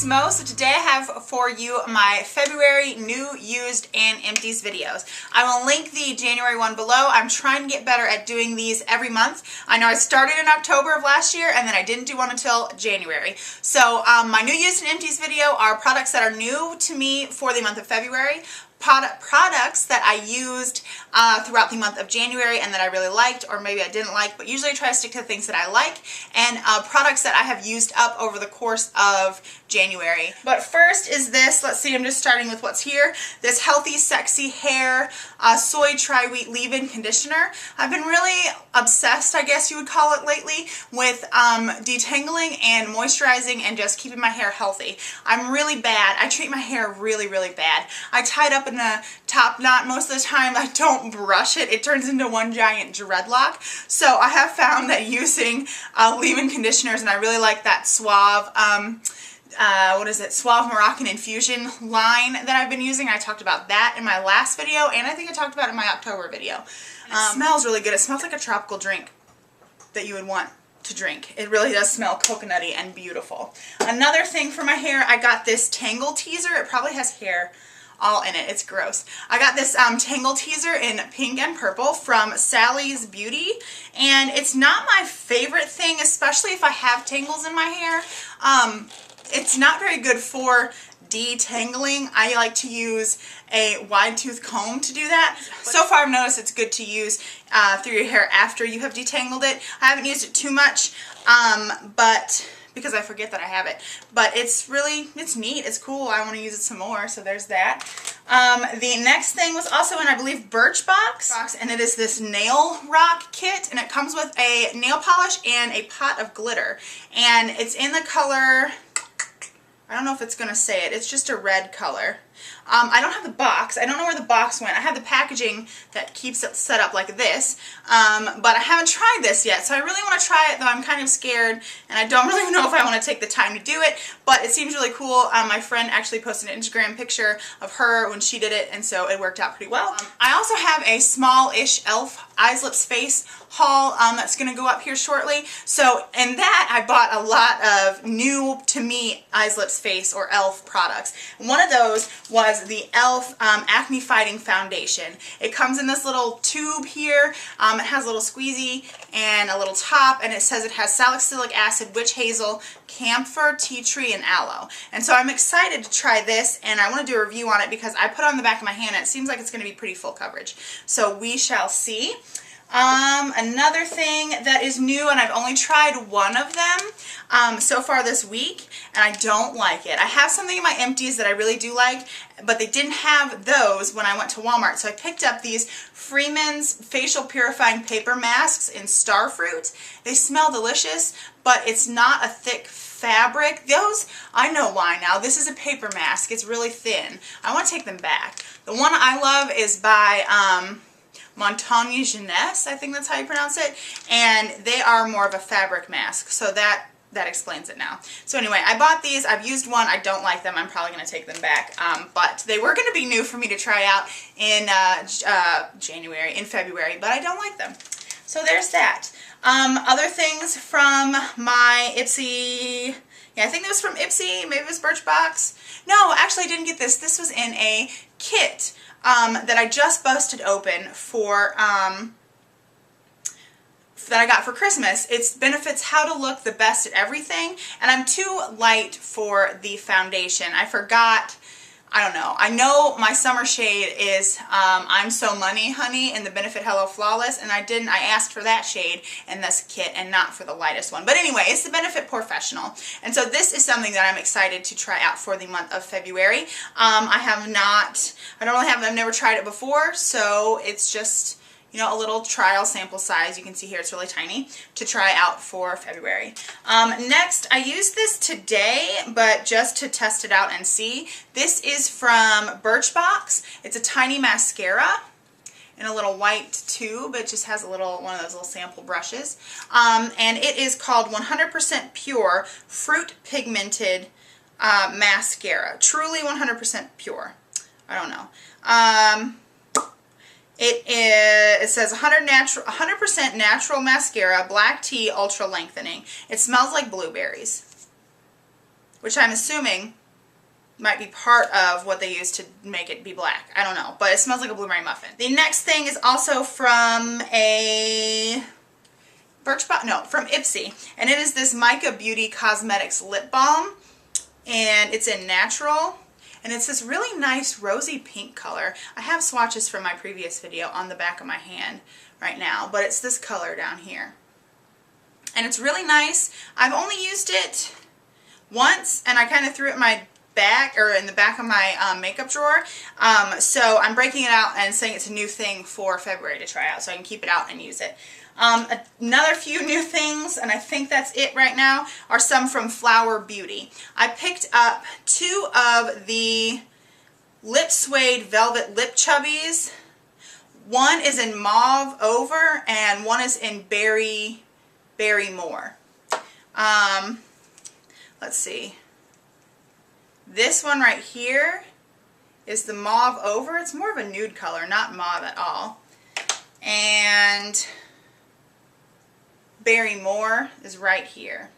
Mo. So today I have for you my February new, used, and empties videos. I will link the January one below. I'm trying to get better at doing these every month. I know I started in October of last year and then I didn't do one until January. So my new, used, and empties video are products that are new to me for the month of February. Products that I used throughout the month of January and that I really liked, or maybe I didn't like, but usually I try to stick to things that I like, and products that I have used up over the course of January. But first is this. Let's see, I'm just starting with what's here. This Healthy Sexy Hair Soy Tri-Wheat Leave-In Conditioner. I've been really obsessed, I guess you would call it, lately with detangling and moisturizing and just keeping my hair healthy. I'm really bad. I treat my hair really, really bad. I tie it up in a top knot most of the time. I don't brush it. It turns into one giant dreadlock. So I have found that using leave-in conditioners, and I really like that Suave, Suave Moroccan Infusion line that I've been using. I talked about that in my last video, and I think I talked about it in my October video. It smells really good. It smells like a tropical drink that you would want to drink. It really does smell coconutty and beautiful. Another thing for my hair, I got this Tangle Teaser. It probably has hair all in it. It's gross. I got this Tangle Teaser in pink and purple from Sally's Beauty, and it's not my favorite thing, especially if I have tangles in my hair. It's not very good for detangling. I like to use a wide tooth comb to do that. So far I've noticed it's good to use through your hair after you have detangled it. I haven't used it too much, but because I forget that I have it. But it's neat. It's cool. I want to use it some more, so there's that. The next thing was also in, I believe, Birchbox, and it is this nail rock kit, and it comes with a nail polish and a pot of glitter. And it's in the color, I don't know if it's going to say it. It's just a red color. I don't have the box. I don't know where the box went. I have the packaging that keeps it set up like this, but I haven't tried this yet, so I really want to try it, though I'm kind of scared, and I don't really know if I want to take the time to do it, but it seems really cool. My friend actually posted an Instagram picture of her when she did it, and so it worked out pretty well. I also have a small-ish e.l.f. Eyes, Lips, Face haul that's going to go up here shortly. So in that, I bought a lot of new to me Eyes, Lips, Face or e.l.f. products. One of those was the e.l.f. Acne Fighting Foundation. It comes in this little tube here. It has a little squeezy and a little top, and it says it has salicylic acid, witch hazel, camphor, tea tree, and aloe. And so I'm excited to try this, and I want to do a review on it because I put it on the back of my hand and it seems like it's going to be pretty full coverage. So we shall see. Another thing that is new, and I've only tried one of them so far this week, and I don't like it. I have something in my empties that I really do like, but they didn't have those when I went to Walmart, so I picked up these Freeman's Facial Purifying Paper Masks in Starfruit. They smell delicious, but it's not a thick fabric. Those, I know why now. This is a paper mask. It's really thin. I want to take them back. The one I love is by Montagne Jeunesse, I think that's how you pronounce it, and they are more of a fabric mask, so that explains it now. So anyway, I bought these. I've used one. I don't like them. I'm probably going to take them back, but they were going to be new for me to try out in February, but I don't like them. So there's that. Other things from my Ipsy, yeah, I think it was from Ipsy, maybe it was Birchbox. No, actually I didn't get this. This was in a kit that I just busted open for, that I got for Christmas. It benefits how to look the best at everything, and I'm too light for the foundation. I forgot, I don't know. I know my summer shade is I'm So Money Honey in the Benefit Hello Flawless, and I asked for that shade in this kit and not for the lightest one. But anyway, it's the Benefit Professional. And so this is something that I'm excited to try out for the month of February. I've never tried it before, so it's just, you know, a little trial sample size. You can see here it's really tiny to try out for February. Next, I used this today, but just to test it out and see. This is from Birchbox. It's a tiny mascara in a little white tube. It just has a little, one of those little sample brushes. And it is called 100% Pure Fruit Pigmented Mascara. Truly 100% pure. I don't know. It says 100% natural mascara, black tea, ultra lengthening. It smells like blueberries, which I'm assuming might be part of what they use to make it be black. I don't know, but it smells like a blueberry muffin. The next thing is also from a from Ipsy, and it is this Mica Beauty Cosmetics lip balm, and it's in natural, and it's this really nice rosy pink color. I have swatches from my previous video on the back of my hand right now, but it's this color down here, and it's really nice. I've only used it once, and I kind of threw it in my back, or in the back of my makeup drawer, so I'm breaking it out and saying it's a new thing for February to try out, so I can keep it out and use it. Another few new things, and I think that's it right now, are some from Flower Beauty. I picked up 2 of the Lip Suede Velvet Lip Chubbies. One is in Mauve Over, and one is in Berry More. Let's see. This one right here is the Mauve Over. It's more of a nude color, not mauve at all. And Berry More is right here.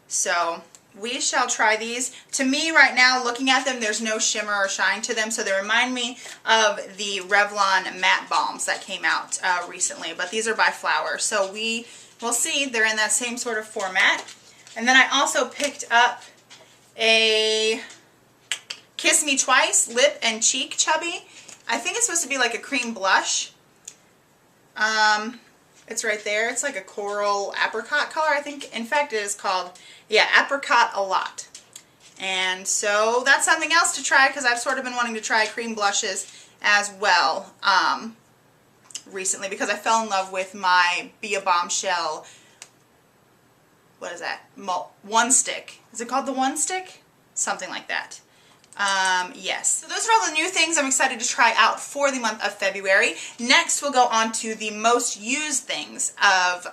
So we shall try these. To me right now, looking at them, there's no shimmer or shine to them, so they remind me of the Revlon matte balms that came out recently, but these are by Flower, so we will see. They're in that same sort of format. And then I also picked up a Kiss Me Twice Lip and Cheek Chubby. I think it's supposed to be like a cream blush. It's right there. It's like a coral apricot color, I think. In fact, it is called, yeah, Apricot A Lot. And so that's something else to try, because I've sort of been wanting to try cream blushes as well recently, because I fell in love with my Be a Bombshell, what is that? One Stick. Is it called the One Stick? Something like that. Yes. So those are all the new things I'm excited to try out for the month of February. Next, we'll go on to the most used things of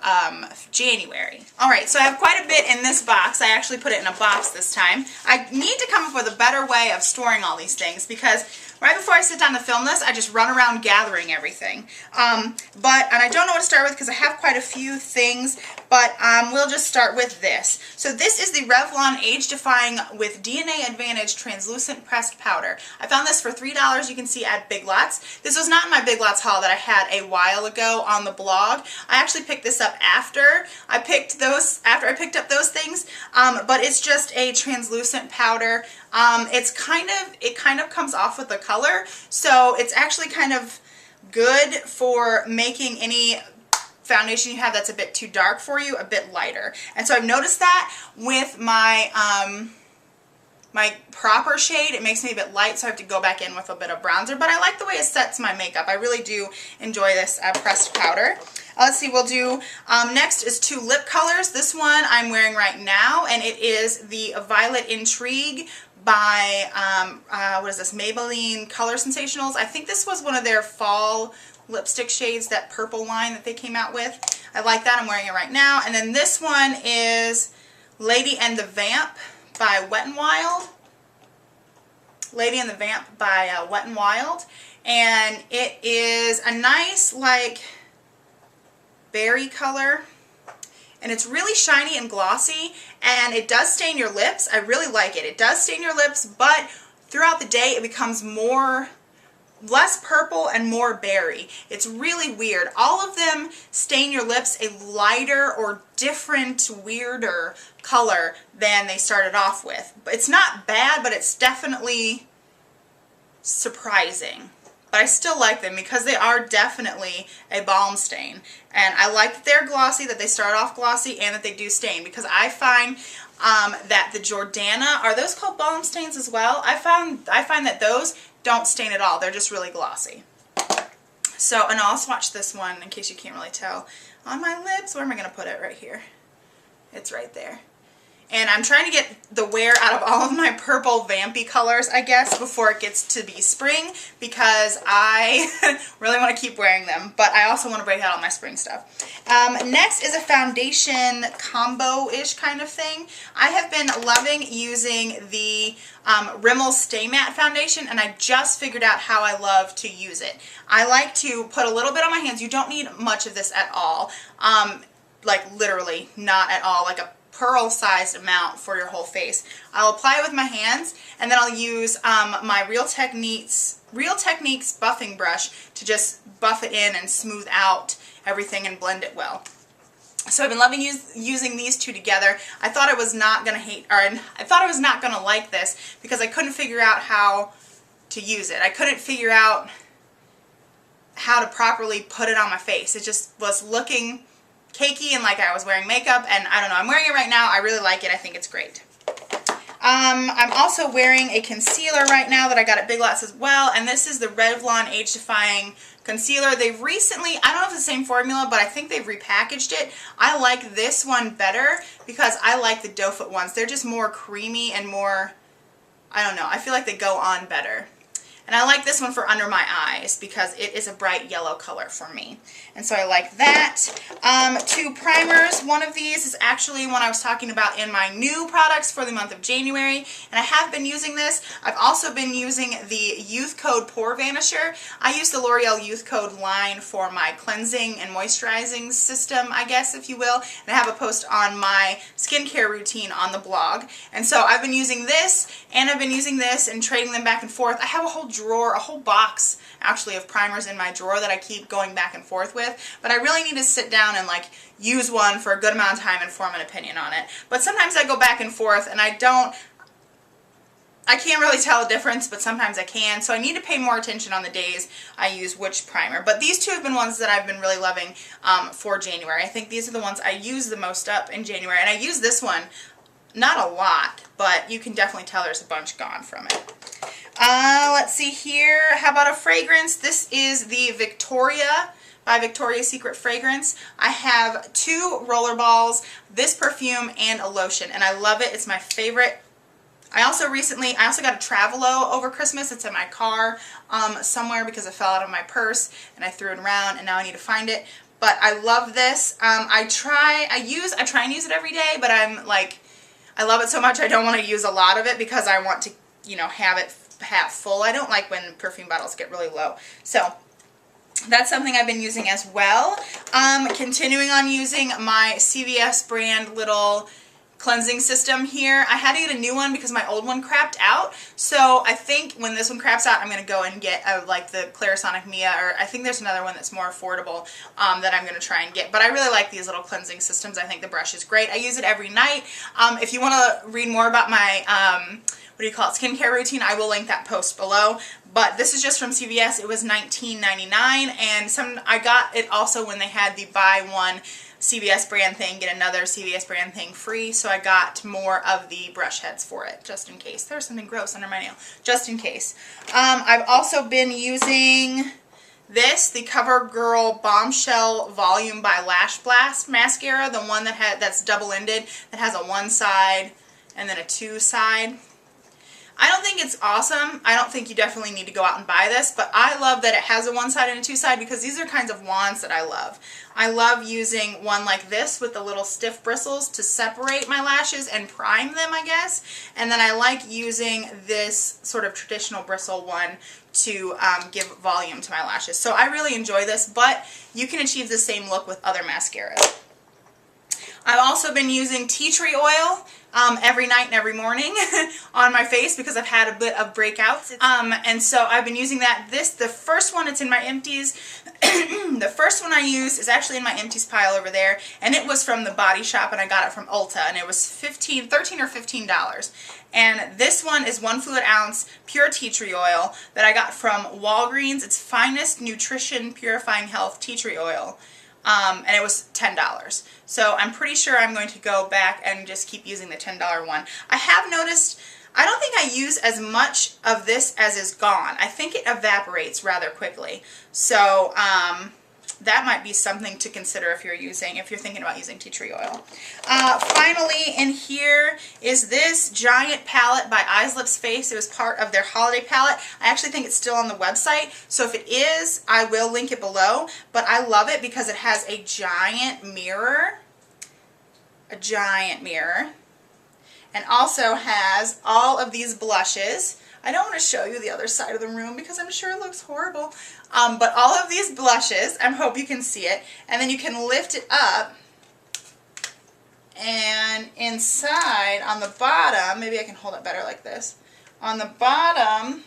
January. Alright, so I have quite a bit in this box. I actually put it in a box this time. I need to come up with a better way of storing all these things, because right before I sit down to film this, I just run around gathering everything. And I don't know what to start with, because I have quite a few things, but we'll just start with this. So this is the Revlon Age Defying with DNA Advantage Translucent Pressed Powder. I found this for $3, you can see at Big Lots. This was not in my Big Lots haul that I had a while ago on the blog. I actually picked this up after I picked up those things, but it's just a translucent powder. It kind of comes off with the color, so it's actually kind of good for making any foundation you have that's a bit too dark for you a bit lighter. And so I've noticed that with my my proper shade, it makes me a bit light, so I have to go back in with a bit of bronzer, but I like the way it sets my makeup. I really do enjoy this pressed powder. Let's see, we'll do, next is 2 lip colors. This one I'm wearing right now, and it is the Violet Intrigue by, what is this, Maybelline Color Sensationals. I think this was one of their fall lipstick shades, that purple line that they came out with. I like that. I'm wearing it right now. And then this one is Lady and the Vamp by Wet n Wild. Lady and the Vamp by Wet n Wild. And it is a nice, like, berry color. And it's really shiny and glossy, and it does stain your lips. I really like it. It does stain your lips, but throughout the day it becomes less purple and more berry. It's really weird. All of them stain your lips a lighter or different, weirder color than they started off with. It's not bad, but it's definitely surprising. But I still like them because they are definitely a balm stain. And I like that they're glossy, that they start off glossy, and that they do stain. Because I find that the Jordana, are those called balm stains as well? I find that those don't stain at all. They're just really glossy. So, and I'll swatch this one in case you can't really tell. On my lips, where am I going to put it? Right here. It's right there. And I'm trying to get the wear out of all of my purple vampy colors, I guess, before it gets to be spring, because I really want to keep wearing them, but I also want to break out all my spring stuff. Next is a foundation combo-ish kind of thing. I have been loving using the Rimmel Stay Matte foundation, and I just figured out how I love to use it. I like to put a little bit on my hands. You don't need much of this at all. Like literally not at all, like a pearl-sized amount for your whole face. I'll apply it with my hands, and then I'll use my Real Techniques buffing brush to just buff it in and smooth out everything and blend it well. So I've been loving using these two together. I thought I was not gonna like this because I couldn't figure out how to use it. I couldn't figure out how to properly put it on my face. It just was looking cakey and like I was wearing makeup, and I don't know. I'm wearing it right now. I really like it. I think it's great. I'm also wearing a concealer right now that I got at Big Lots as well, and this is the Revlon Age Defying Concealer. They've recently, I don't know if it's the same formula, but I think they've repackaged it. I like this one better because I like the doe foot ones. They're just more creamy and more, I don't know, I feel like they go on better. And I like this one for under my eyes because it is a bright yellow color for me. And so I like that. Two primers. One of these is actually one I was talking about in my new products for the month of January. And I have been using this. I've also been using the Youth Code Pore Vanisher. I use the L'Oreal Youth Code line for my cleansing and moisturizing system, I guess, if you will. And I have a post on my skincare routine on the blog. And so I've been using this, and I've been using this and trading them back and forth. I have a whole drawer, a whole box actually of primers in my drawer that I keep going back and forth with, but I really need to sit down and like use one for a good amount of time and form an opinion on it. But sometimes I go back and forth and I can't really tell a difference, but sometimes I can, so I need to pay more attention on the days I use which primer. But these two have been ones that I've been really loving for January. I think these are the ones I use the most up in January, and I use this one not a lot, but you can definitely tell there's a bunch gone from it. Let's see here. How about a fragrance? This is the Victoria by Victoria's Secret fragrance. I have two roller balls, this perfume, and a lotion, and I love it. It's my favorite. I also got a Travelo over Christmas. It's in my car somewhere because it fell out of my purse and I threw it around and now I need to find it. But I love this. I try and use it every day, but I'm like, I love it so much I don't want to use a lot of it because I want to, you know, have it half full. I don't like when perfume bottles get really low. So that's something I've been using as well. Continuing on using my CVS brand little cleansing system here. I had to get a new one because my old one crapped out. So I think when this one craps out, I'm going to go and get like the Clarisonic Mia, or I think there's another one that's more affordable that I'm going to try and get. But I really like these little cleansing systems. I think the brush is great. I use it every night. If you want to read more about my skincare routine, I will link that post below. But this is just from CVS. It was $19.99, and I got it also when they had the buy one CVS brand thing, get another CVS brand thing free, so I got more of the brush heads for it, just in case. There's something gross under my nail, just in case. I've also been using this, the CoverGirl Bombshell Volume by Lash Blast mascara, the one that's double-ended, that has a one side and then a two side. I don't think it's awesome. I don't think you definitely need to go out and buy this, but I love that it has a one side and a two side because these are kinds of wands that I love. I love using one like this with the little stiff bristles to separate my lashes and prime them, I guess. And then I like using this sort of traditional bristle one to give volume to my lashes. So I really enjoy this, but you can achieve the same look with other mascaras. I've also been using tea tree oil every night and every morning on my face because I've had a bit of breakouts. And so I've been using that. The first one, it's in my Empties. The first one I used is actually in my Empties pile over there, and it was from the Body Shop, and I got it from Ulta, and it was $13 or $15. And this one is 1 fluid ounce pure tea tree oil that I got from Walgreens. It's Finest Nutrition Purifying Health Tea Tree Oil. And it was $10. So I'm pretty sure I'm going to go back and just keep using the $10 one. I have noticed, I don't think I use as much of this as is gone. I think it evaporates rather quickly. So that might be something to consider if you're thinking about using tea tree oil. Finally, in here is this giant palette by Eyes Lips Face. It was part of their holiday palette. I actually think it's still on the website, so if it is, I will link it below. But I love it because it has a giant mirror, and also has all of these blushes. I don't want to show you the other side of the room because I'm sure it looks horrible. But all of these blushes, I hope you can see it, and then you can lift it up And inside, on the bottom, maybe I can hold it better like this. On the bottom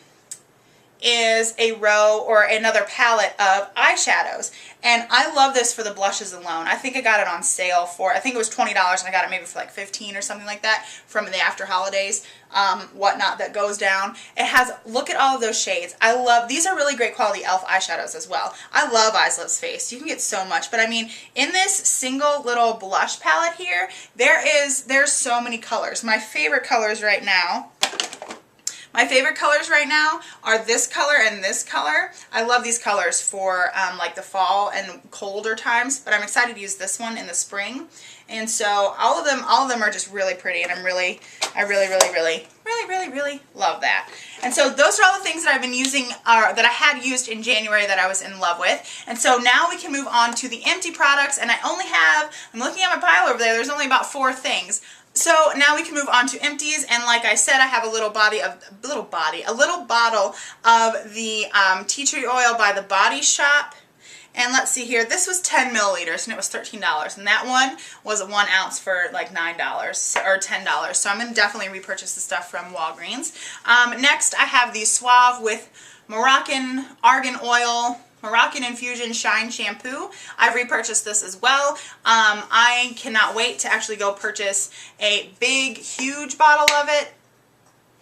is a row or another palette of eyeshadows. And I love this for the blushes alone. I think I got it on sale for, I think it was $20 and I got it maybe for like $15 or something like that from the after holidays whatnot that goes down. It has, look at all of those shades. I love, these are really great quality e.l.f. eyeshadows as well. I love Eyes, Lips, Face. You can get so much, but I mean, in this single little blush palette here, there's so many colors. My favorite colors right now are this color and this color. I love these colors for like the fall and colder times, but I'm excited to use this one in the spring. And so all of them are just really pretty, and I really love that. And so those are all the things that I've been using, that I had used in January that I was in love with. And so now we can move on to the empty products, and I'm looking at my pile over there, there's only about 4 things. So now we can move on to empties, and like I said, I have a little bottle of the tea tree oil by the Body Shop. And let's see here, this was 10 milliliters and it was $13, and that one was 1 ounce for like $9 or $10. So I'm going to definitely repurchase the stuff from Walgreens. Next I have the Suave with Moroccan Argan Oil Moroccan Infusion Shine Shampoo. I've repurchased this as well. I cannot wait to actually go purchase a big, huge bottle of it,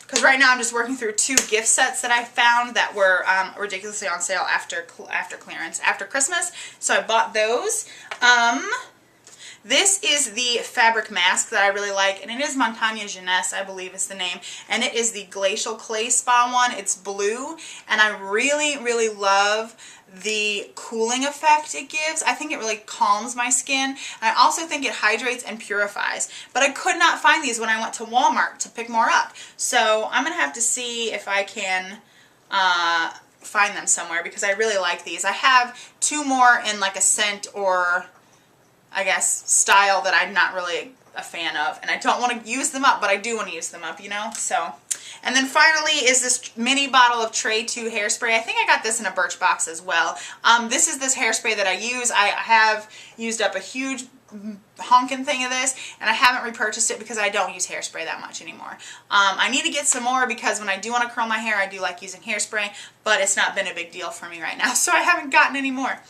because right now I'm just working through 2 gift sets that I found that were ridiculously on sale after clearance, after Christmas. So I bought those. This is the fabric mask that I really like, and it is Montagne Jeunesse, I believe is the name, and it is the Glacial Clay Spa one. It's blue, and I really love the cooling effect it gives. I think it really calms my skin. I also think it hydrates and purifies, but I could not find these when I went to Walmart to pick more up. So I'm going to have to see if I can find them somewhere, because I really like these. I have 2 more in like a scent or I guess style that I'm not really a fan of, and I don't want to use them up, but I do want to use them up, you know. So, and then finally is this mini bottle of Tray 2 hairspray. I think I got this in a Birchbox as well. This is this hairspray that I use. I have used up a huge honking thing of this, and I haven't repurchased it because I don't use hairspray that much anymore. I need to get some more, because when I do want to curl my hair, I do like using hairspray, but it's not been a big deal for me right now, so I haven't gotten any more.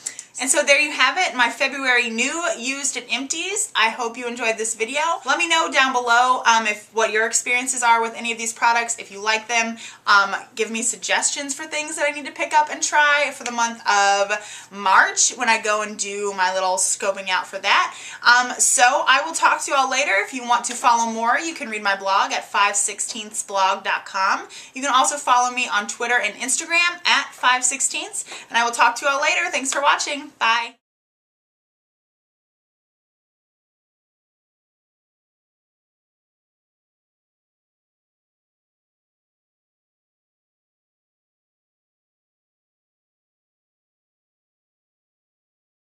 And so there you have it, my February new, used, and empties. I hope you enjoyed this video. Let me know down below what your experiences are with any of these products, if you like them. Give me suggestions for things that I need to pick up and try for the month of March when I go and do my little scoping out for that. So I will talk to you all later. If you want to follow more, you can read my blog at 516thsblog.com. You can also follow me on Twitter and Instagram at 516ths. And I will talk to you all later. Thanks for watching. Bye.